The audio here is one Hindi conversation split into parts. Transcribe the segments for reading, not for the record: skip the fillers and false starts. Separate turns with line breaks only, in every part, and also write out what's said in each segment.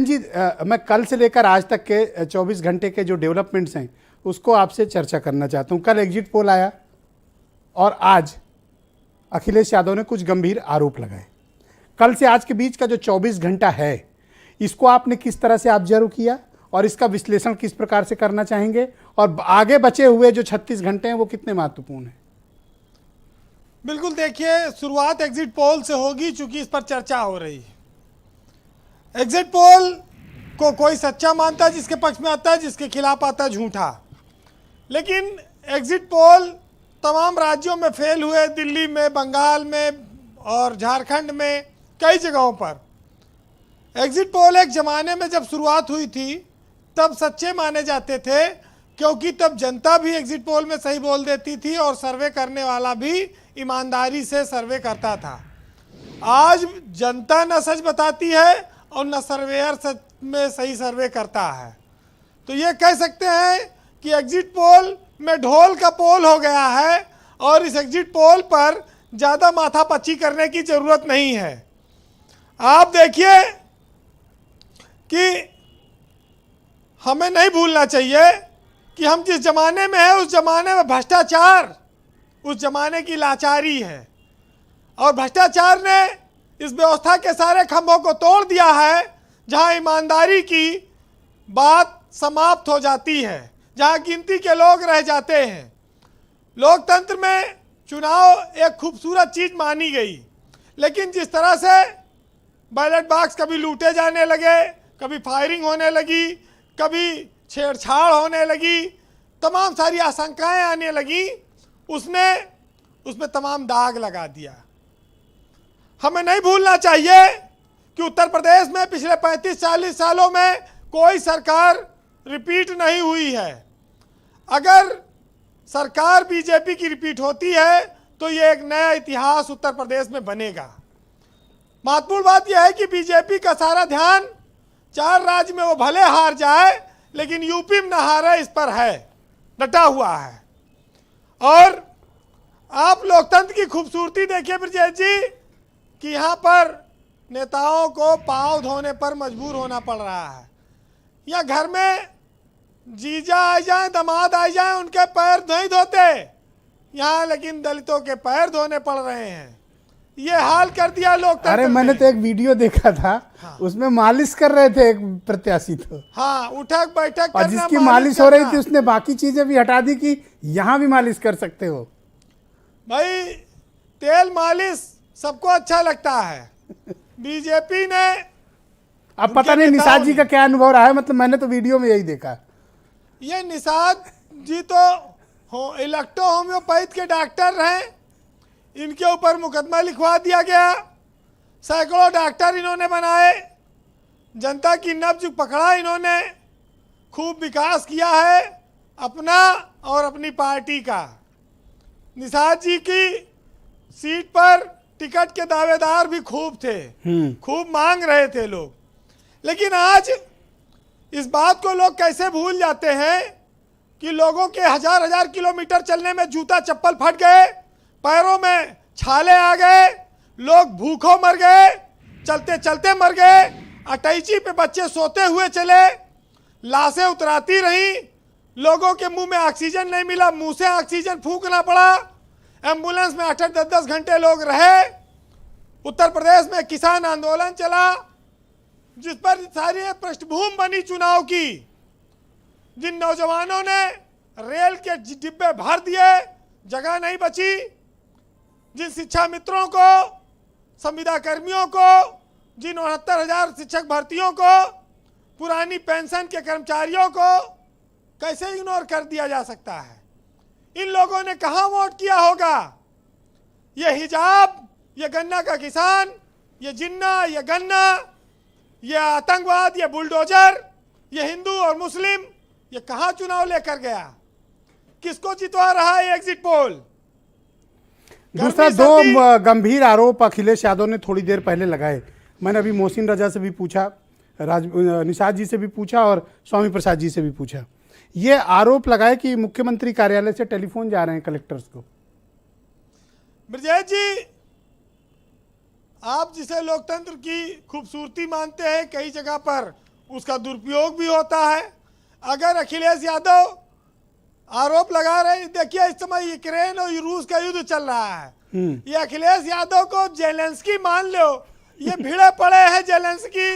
बहन जी, मैं कल से लेकर आज तक के 24 घंटे के जो डेवलपमेंट्स हैं उसको आपसे चर्चा करना चाहता हूं। कल एग्जिट पोल आया और आज अखिलेश यादव ने कुछ गंभीर आरोप लगाए। कल से आज के बीच का जो 24 घंटा है, इसको आपने किस तरह से ऑब्जर्व किया और इसका विश्लेषण किस प्रकार से करना चाहेंगे, और आगे बचे हुए जो 36 घंटे हैं वो कितने महत्वपूर्ण हैं?
बिल्कुल, देखिए, शुरुआत एग्जिट पोल से होगी चूंकि इस पर चर्चा हो रही है। एग्जिट पोल को कोई सच्चा मानता है जिसके पक्ष में आता है, जिसके खिलाफ आता है झूठा। लेकिन एग्जिट पोल तमाम राज्यों में फेल हुए, दिल्ली में, बंगाल में और झारखंड में, कई जगहों पर। एग्जिट पोल एक ज़माने में जब शुरुआत हुई थी तब सच्चे माने जाते थे, क्योंकि तब जनता भी एग्जिट पोल में सही बोल देती थी और सर्वे करने वाला भी ईमानदारी से सर्वे करता था। आज जनता न सच बताती है और न सर्वेयर सच में सही सर्वे करता है। तो ये कह सकते हैं कि एग्जिट पोल में ढोल का पोल हो गया है और इस एग्जिट पोल पर ज़्यादा माथापच्ची करने की ज़रूरत नहीं है। आप देखिए कि हमें नहीं भूलना चाहिए कि हम जिस ज़माने में हैं उस ज़माने में भ्रष्टाचार उस ज़माने की लाचारी है, और भ्रष्टाचार ने इस व्यवस्था के सारे खंभों को तोड़ दिया है। जहां ईमानदारी की बात समाप्त हो जाती है, जहां गिनती के लोग रह जाते हैं। लोकतंत्र में चुनाव एक खूबसूरत चीज़ मानी गई, लेकिन जिस तरह से बैलेट बॉक्स कभी लूटे जाने लगे, कभी फायरिंग होने लगी, कभी छेड़छाड़ होने लगी, तमाम सारी आशंकाएं आने लगी, उसमें तमाम दाग लगा दिया। हमें नहीं भूलना चाहिए कि उत्तर प्रदेश में पिछले 35-40 सालों में कोई सरकार रिपीट नहीं हुई है। अगर सरकार बीजेपी की रिपीट होती है तो ये एक नया इतिहास उत्तर प्रदेश में बनेगा। महत्वपूर्ण बात यह है कि बीजेपी का सारा ध्यान 4 राज्य में वो भले हार जाए लेकिन यूपी में न हारे, इस पर है, डटा हुआ है। और आप लोकतंत्र की खूबसूरती देखिए ब्रजेश जी कि यहाँ पर नेताओं को पांव धोने पर मजबूर होना पड़ रहा है। या घर में जीजा आ जाए, दामाद आ जाए, उनके पैर नहीं धोते यहाँ, लेकिन दलितों के पैर धोने पड़ रहे हैं। ये हाल कर दिया लोकतंत्र।
अरे मैंने तो एक वीडियो देखा था, हाँ। उसमें मालिश कर रहे थे एक प्रत्याशी, तो
हाँ, उठक बैठक
और जिसकी मालिश हो रही थी उसने बाकी चीजें भी हटा दी कि यहाँ भी मालिश कर सकते हो।
भाई, तेल मालिश सबको अच्छा लगता है। बीजेपी ने,
अब पता नहीं निषाद जी का क्या अनुभव रहा है, मतलब मैंने तो वीडियो में यही देखा।
ये निषाद जी तो इलेक्ट्रो होम्योपैथ के डॉक्टर हैं, इनके ऊपर मुकदमा लिखवा दिया गया। सैकड़ों डॉक्टर इन्होंने बनाए, जनता की नब्ज पकड़ा इन्होंने, खूब विकास किया है अपना और अपनी पार्टी का। निषाद जी की सीट पर टिकट के दावेदार भी खूब थे, खूब मांग रहे थे लोग। लेकिन आज इस बात को लोग कैसे भूल जाते हैं कि लोगों के हजार किलोमीटर चलने में जूता चप्पल फट गए, पैरों में छाले आ गए, लोग भूखों मर गए, चलते चलते मर गए, अटैची पे बच्चे सोते हुए चले, लाशें उतराती रहीं, लोगों के मुंह में ऑक्सीजन नहीं मिला, मुंह से ऑक्सीजन फूंकना पड़ा, एम्बुलेंस में 8-10 घंटे लोग रहे। उत्तर प्रदेश में किसान आंदोलन चला, जिस पर सारी पृष्ठभूमि बनी चुनाव की। जिन नौजवानों ने रेल के डिब्बे भर दिए, जगह नहीं बची। जिन शिक्षा मित्रों को, संविदा कर्मियों को, जिन 69,000 शिक्षक भर्तियों को, पुरानी पेंशन के कर्मचारियों को कैसे इग्नोर कर दिया जा सकता है? इन लोगों ने कहां वोट किया होगा? ये हिजाब, ये गन्ना का किसान, ये जिन्ना, ये गन्ना, ये आतंकवाद, ये बुलडोजर, ये हिंदू और मुस्लिम, ये कहां चुनाव लेकर गया? किसको जितवा रहा है एग्जिट पोल?
दूसरा, 2 गंभीर आरोप अखिलेश यादव ने थोड़ी देर पहले लगाए। मैंने अभी मोहसिन रजा से भी पूछा, निषाद जी से भी पूछा और स्वामी प्रसाद जी से भी पूछा। ये आरोप लगाए कि मुख्यमंत्री कार्यालय से टेलीफोन जा रहे हैं कलेक्टर्स को।
ब्रजेश जी, आप जिसे लोकतंत्र की खूबसूरती मानते हैं, कई जगह पर उसका दुरुपयोग भी होता है। अगर अखिलेश यादव आरोप लगा रहे, देखिए इस समय यूक्रेन और रूस का युद्ध चल रहा है, ये अखिलेश यादव को जेलेंस्की मान लो, ये भिड़े पड़े हैं जेलेंस्की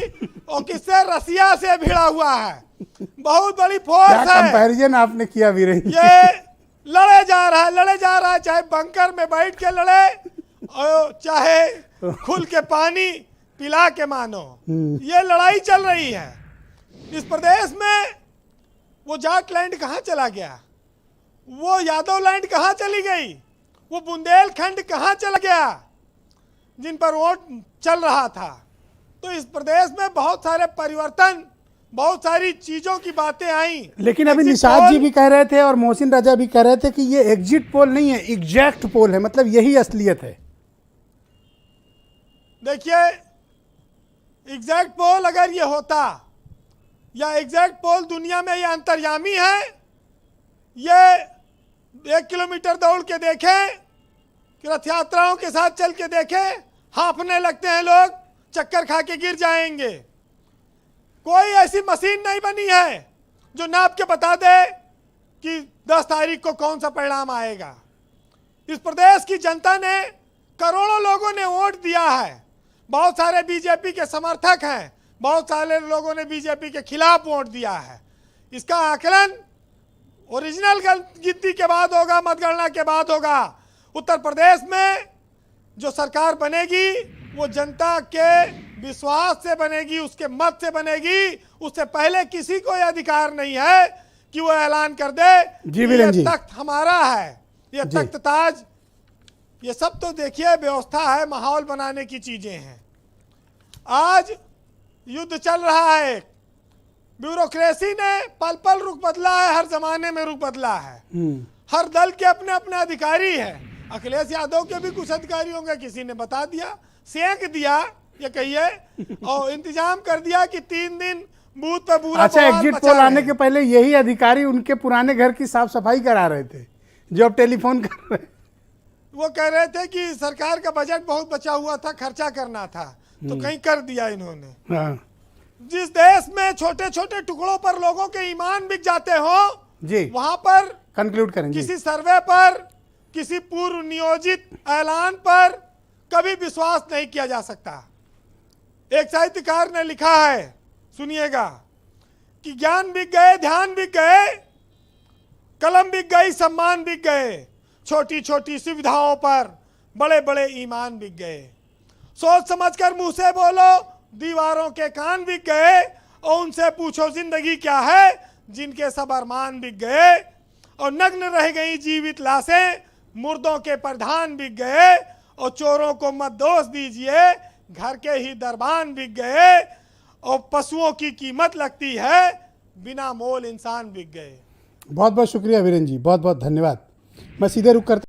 और किससे, रसिया से भिड़ा हुआ है, बहुत बड़ी फोर्स है।
कंपैरिजन आपने किया वीरेन जी।
ये लड़े जा रहा है, चाहे बंकर में बैठ के लड़े और चाहे खुल के पानी पिला के मानो, ये लड़ाई चल रही है। इस प्रदेश में वो जाट लैंड कहाँ चला गया, वो यादव लैंड कहाँ चली गई, वो बुंदेलखंड कहाँ चला गया जिन पर वोट चल रहा था। तो इस प्रदेश में बहुत सारे परिवर्तन, बहुत सारी चीजों की बातें आई।
लेकिन अभी निषाद जी भी कह रहे थे और मोहसिन रजा भी कह रहे थे कि ये एग्जिट पोल नहीं है, एग्जैक्ट पोल है, मतलब यही असलियत है।
देखिए एग्जैक्ट पोल अगर ये होता, या एग्जैक्ट पोल दुनिया में ये अंतर्यामी है, ये 1 किलोमीटर दौड़ के देखें कि रथ यात्राओं के साथ चल के देखें, हांफने लगते हैं लोग, चक्कर खा के गिर जाएंगे। कोई ऐसी मशीन नहीं बनी है जो नाप के बता दे कि 10 तारीख को कौन सा परिणाम आएगा। इस प्रदेश की जनता ने, करोड़ों लोगों ने वोट दिया है, बहुत सारे बीजेपी के समर्थक हैं, बहुत सारे लोगों ने बीजेपी के खिलाफ वोट दिया है। इसका आकलन ओरिजिनल गिनती के बाद होगा, मतगणना के बाद होगा। उत्तर प्रदेश में जो सरकार बनेगी वो जनता के विश्वास से बनेगी, उसके मत से बनेगी। उससे पहले किसी को यह अधिकार नहीं है कि वो ऐलान कर दे
जी वीरेन जी,
तख्त हमारा है, ये तख्त ताज, ये सब तो देखिए व्यवस्था है, माहौल बनाने की चीजें हैं। आज युद्ध चल रहा है, ब्यूरोक्रेसी ने पल पल रुख बदला है, हर जमाने में रुख बदला है। हर दल के अपने अपने अधिकारी हैं। अखिलेश यादव के भी कुछ अधिकारी होंगे, किसी ने बता दिया, सेंक दिया ये कहिए, और इंतजाम कर दिया कि 3 दिन बूथ पे पूरा।
अच्छा, एग्जिट पोल आने के पहले यही अधिकारी उनके पुराने घर की साफ सफाई करा रहे थे, जो अब टेलीफोन कर रहे।
वो कह रहे थे कि सरकार का बजट बहुत बचा हुआ था, खर्चा करना था, तो कहीं कर दिया इन्होंने।
हाँ
जिस देश में छोटे छोटे टुकड़ों पर लोगों के ईमान बिक जाते हो
जी,
वहां पर
कंक्लूड करें जी।
किसी सर्वे पर, किसी पूर्व नियोजित ऐलान पर कभी विश्वास नहीं किया जा सकता। एक साहित्यकार ने लिखा है, सुनिएगा, कि ज्ञान बिक गए, ध्यान बिक गए, कलम बिक गई, सम्मान बिक गए, छोटी छोटी सुविधाओं पर बड़े बड़े ईमान बिक गए। सोच समझकर मुंह से बोलो, दीवारों के कान बिक गए, और उनसे पूछो जिंदगी क्या है, जिनके सब अरमान बिक गए, और नग्न रह गई जीवित लाशें, मुर्दों के प्रधान बिक गए, और चोरों को मत दोष दीजिए, घर के ही दरबान बिक गए, और पशुओं की कीमत लगती है, बिना मोल इंसान बिक गए।
बहुत बहुत शुक्रिया वीरेन जी, बहुत बहुत धन्यवाद। मैं सीधे रुक करता